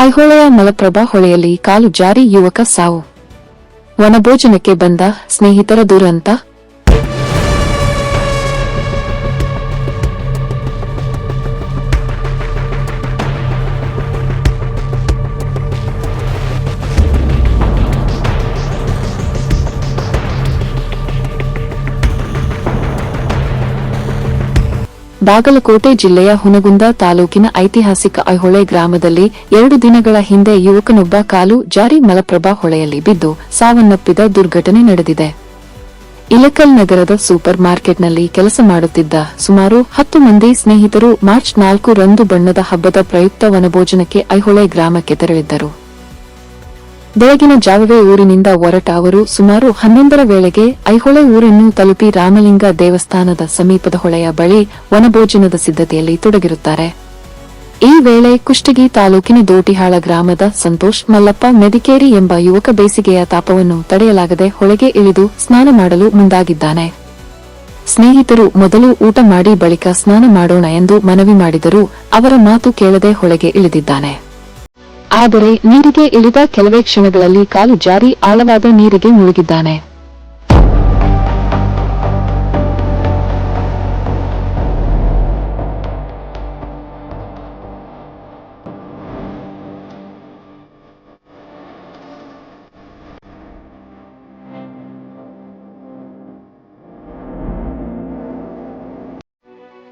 ಐಹೊಳೆಯ ಮಲಪ್ರಭಾ ಹೊಳೆಯಲ್ಲಿ ಕಾಲು ಜಾರಿ ಯುವಕ ಸಾವು. ವನಭೋಜನಕ್ಕೆ ಬಂದ ಸ್ನೇಹಿತರ ದುರಂತ. ಬಾಗಲಕೋಟೆ ಜಿಲ್ಲೆಯ ಹುನಗುಂದ ತಾಲೂಕಿನ ಐತಿಹಾಸಿಕ ಐಹೊಳೆ ಗ್ರಾಮದಲ್ಲಿ 2 ದಿನಗಳ ಹಿಂದೆ ಯುವಕನೊಬ್ಬ ಕಾಲು ಜಾರಿ ಮಲಪ್ರಭಾ ಹೊಳೆಯಲ್ಲಿ ಬಿದ್ದು ಸಾವನ್ನಪ್ಪಿದ ದುರ್ಘಟನೆ ನಡೆದಿದೆ. ಇಲಕಲ್ ನಗರದ ಸೂಪರ್ ಮಾರ್ಕೆಟ್ನಲ್ಲಿ ಕೆಲಸ ಮಾಡುತ್ತಿದ್ದ ಸುಮಾರು 10 ಮಂದಿ ಸ್ನೇಹಿತರು ಮಾರ್ಚ್ 4 ರಂದು ಬಣ್ಣದ ಹಬ್ಬದ ಪ್ರಯುಕ್ತ ವನಭೋಜನಕ್ಕೆ ಐಹೊಳೆ ಗ್ರಾಮಕ್ಕೆ ತೆರಳಿದ್ದರು. ಬೆಳಗಿನ ಜಾವವೇ ಊರಿನಿಂದ ಹೊರಟ ಅವರು ಸುಮಾರು 11ರ ವೇಳೆಗೆ ಐಹೊಳೆ ಊರನ್ನು ತಲುಪಿ ರಾಮಲಿಂಗ ದೇವಸ್ಥಾನದ ಸಮೀಪದ ಹೊಳೆಯ ಬಳಿ ವನಭೋಜನದ ಸಿದ್ಧತೆಯಲ್ಲಿ ತೊಡಗಿರುತ್ತಾರೆ. ಈ ವೇಳೆ ಕುಷ್ಟಗಿ ತಾಲೂಕಿನ ದೋಟಿಹಾಳ ಗ್ರಾಮದ ಸಂತೋಷ್ ಮಲ್ಲಪ್ಪ ಮೆದಿಕೇರಿ ಎಂಬ ಯುವಕ ಬೇಸಿಗೆಯ ತಾಪವನ್ನು ತಡೆಯಲಾಗದೆ ಹೊಳೆಗೆ ಇಳಿದು ಸ್ನಾನ ಮಾಡಲು ಮುಂದಾಗಿದ್ದಾನೆ. ಸ್ನೇಹಿತರು ಮೊದಲು ಊಟ ಮಾಡಿ ಬಳಿಕ ಸ್ನಾನ ಮಾಡೋಣ ಎಂದು ಮನವಿ ಮಾಡಿದರೂ ಅವರ ಮಾತು ಕೇಳದೆ ಹೊಳೆಗೆ ಇಳಿದಿದ್ದಾನೆ. ಆದರೆ ನೀರಿಗೆ ಇಳಿದ ಕೆಲವೇ ಕ್ಷಣಗಳಲ್ಲಿ ಕಾಲು ಜಾರಿ ಆಳವಾದ ನೀರಿಗೆ ಮುಳುಗಿದ್ದಾನೆ.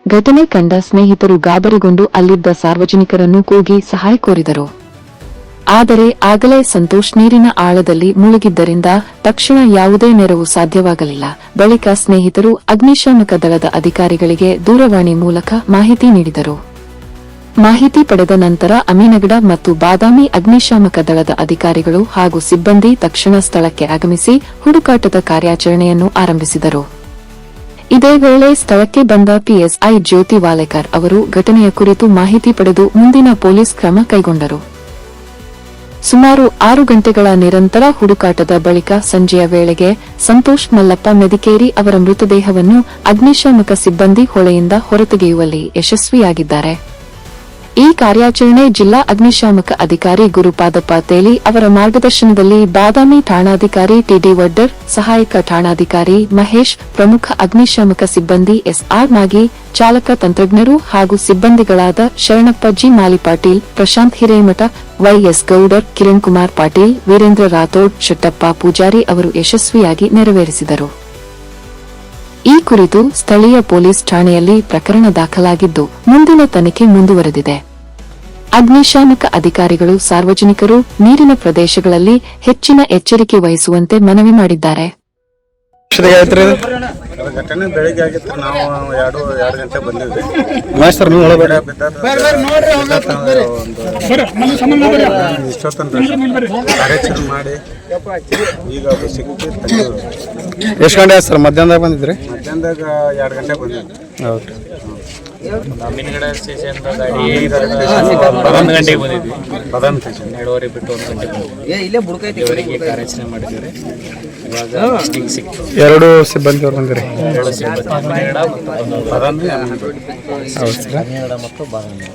ಘಟನೆ ಕಂಡ ಸ್ನೇಹಿತರು ಗಾಬರಿಗೊಂಡು ಅಲ್ಲಿದ್ದ ಸಾರ್ವಜನಿಕರನ್ನು ಕೂಗಿ ಸಹಾಯ ಕೋರಿದರು. ಆದರೆ ಆಗಲೇ ಸಂತೋಷ್ ನೀರಿನ ಆಳದಲ್ಲಿ ಮುಳುಗಿದ್ದರಿಂದ ತಕ್ಷಣ ಯಾವುದೇ ನೆರವು ಸಾಧ್ಯವಾಗಲಿಲ್ಲ. ಬಳಿಕ ಸ್ನೇಹಿತರು ಅಗ್ನಿಶಾಮಕ ದಳದ ಅಧಿಕಾರಿಗಳಿಗೆ ದೂರವಾಣಿ ಮೂಲಕ ಮಾಹಿತಿ ನೀಡಿದರು. ಮಾಹಿತಿ ಪಡೆದ ನಂತರ ಅಮೀನಗಡ ಮತ್ತು ಬಾದಾಮಿ ಅಗ್ನಿಶಾಮಕ ದಳದ ಅಧಿಕಾರಿಗಳು ಹಾಗೂ ಸಿಬ್ಬಂದಿ ತಕ್ಷಣ ಸ್ಥಳಕ್ಕೆ ಆಗಮಿಸಿ ಹುಡುಕಾಟದ ಕಾರ್ಯಾಚರಣೆಯನ್ನು ಆರಂಭಿಸಿದರು. ಇದೇ ವೇಳೆ ಸ್ಥಳಕ್ಕೆ ಬಂದ ಪಿಎಸ್ಐ ಜ್ಯೋತಿ ವಾಲೇಕರ್ ಅವರು ಘಟನೆಯ ಕುರಿತು ಮಾಹಿತಿ ಪಡೆದು ಮುಂದಿನ ಪೊಲೀಸ್ ಕ್ರಮ ಕೈಗೊಂಡರು. ಸುಮಾರು 6 ಗಂಟೆಗಳ ನಿರಂತರ ಹುಡುಕಾಟದ ಬಳಿಕ ಸಂಜೆಯ ವೇಳೆಗೆ ಸಂತೋಷ್ ಮಲ್ಲಪ್ಪ ಮೆದಿಕೇರಿ ಅವರ ಮೃತದೇಹವನ್ನು ಅಗ್ನಿಶಾಮಕ ಸಿಬ್ಬಂದಿ ಹೊಳೆಯಿಂದ ಹೊರತೆಗೆಯುವಲ್ಲಿ ಯಶಸ್ವಿಯಾಗಿದ್ದಾರೆ. ಈ ಕಾರ್ಯಾಚರಣೆ ಜಿಲ್ಲಾ ಅಗ್ನಿಶಾಮಕ ಅಧಿಕಾರಿ ಗುರುಪಾದಪ್ಪ ತೇಲಿ ಅವರ ಮಾರ್ಗದರ್ಶನದಲ್ಲಿ ಬಾದಾಮಿ ಠಾಣಾಧಿಕಾರಿ ಟಿಡಿ ವಡ್ಡರ್, ಸಹಾಯಕ ಠಾಣಾಧಿಕಾರಿ ಮಹೇಶ್, ಪ್ರಮುಖ ಅಗ್ನಿಶಾಮಕ ಸಿಬ್ಬಂದಿ ಎಸ್ಆರ್ ನಾಗಿ, ಚಾಲಕ ತಂತ್ರಜ್ಞರು ಹಾಗೂ ಸಿಬ್ಬಂದಿಗಳಾದ ಶರಣಪ್ಪ ಜಿ ಮಾಲಿಪಾಟೀಲ್, ಪ್ರಶಾಂತ್ ಹಿರೇಮಠ, ವೈಎಸ್ ಗೌಡರ್, ಕಿರಣ್ ಕುಮಾರ್ ಪಾಟೀಲ್, ವೀರೇಂದ್ರ ರಾಥೋಡ್, ಶೆಟ್ಟಪ್ಪ ಪೂಜಾರಿ ಅವರು ಯಶಸ್ವಿಯಾಗಿ ನೆರವೇರಿಸಿದರು. ಈ ಕುರಿತು ಸ್ಥಳೀಯ ಪೊಲೀಸ್ ಠಾಣೆಯಲ್ಲಿ ಪ್ರಕರಣ ದಾಖಲಾಗಿದ್ದು ಮುಂದಿನ ತನಿಖೆ ಮುಂದುವರೆದಿದೆ. ಅಗ್ನಿಶಾಮಕ ಅಧಿಕಾರಿಗಳು ಸಾರ್ವಜನಿಕರು ನೀರಿನ ಪ್ರದೇಶಗಳಲ್ಲಿ ಹೆಚ್ಚಿನ ಎಚ್ಚರಿಕೆ ವಹಿಸುವಂತೆ ಮನವಿ ಮಾಡಿದ್ದಾರೆ. ಘಟನೆ ಬೆಳಿಗ್ಗೆ ಆಗಿತ್ತು. ನಾವು ಎರಡು ಗಂಟೆ ಬಂದಿದ್ವಿ. ಇಷ್ಟೊತ್ತನ ಕಾರ್ಯಾಚರಣೆ ಮಾಡಿ ಈಗ ಅದು ಸಿಕ್ಕಿ ಎಷ್ಟು ಗಂಟೆ ಆಯ್ತು ಸರ್? ಮಧ್ಯಾಹ್ನದಾಗ ಬಂದಿದ್ರಿ? ಮಧ್ಯಾಹ್ನದಾಗ 2 ಗಂಟೆ ಬಂದಿದ್ವಿ. ಹೌದು. ಅಮೀನಗಡ ಸ್ಟೇಷನ್ ಗಾಡಿ 11 ಗಂಟೆಗೆ ಬಂದಿದ್ವಿ. 2:30 ಬಿಟ್ಟು 1 ಗಂಟೆಗೆ ಇವರಿಗೆ ಕಾರ್ಯಾಚರಣೆ ಮಾಡಿದ್ದೀವಿ. ಇವಾಗ 2 ಸಿಬ್ಬಂದಿ ಅವ್ರು ಬಂದಿರಿ? 2 ಸಿಬ್ಬಂದಿ ಅಮೀನಗಡ ಮತ್ತು ಹೌದು ಸರ್. ಅಮೀನಗಡ ಮತ್ತು ಬಾದಾಮಿ.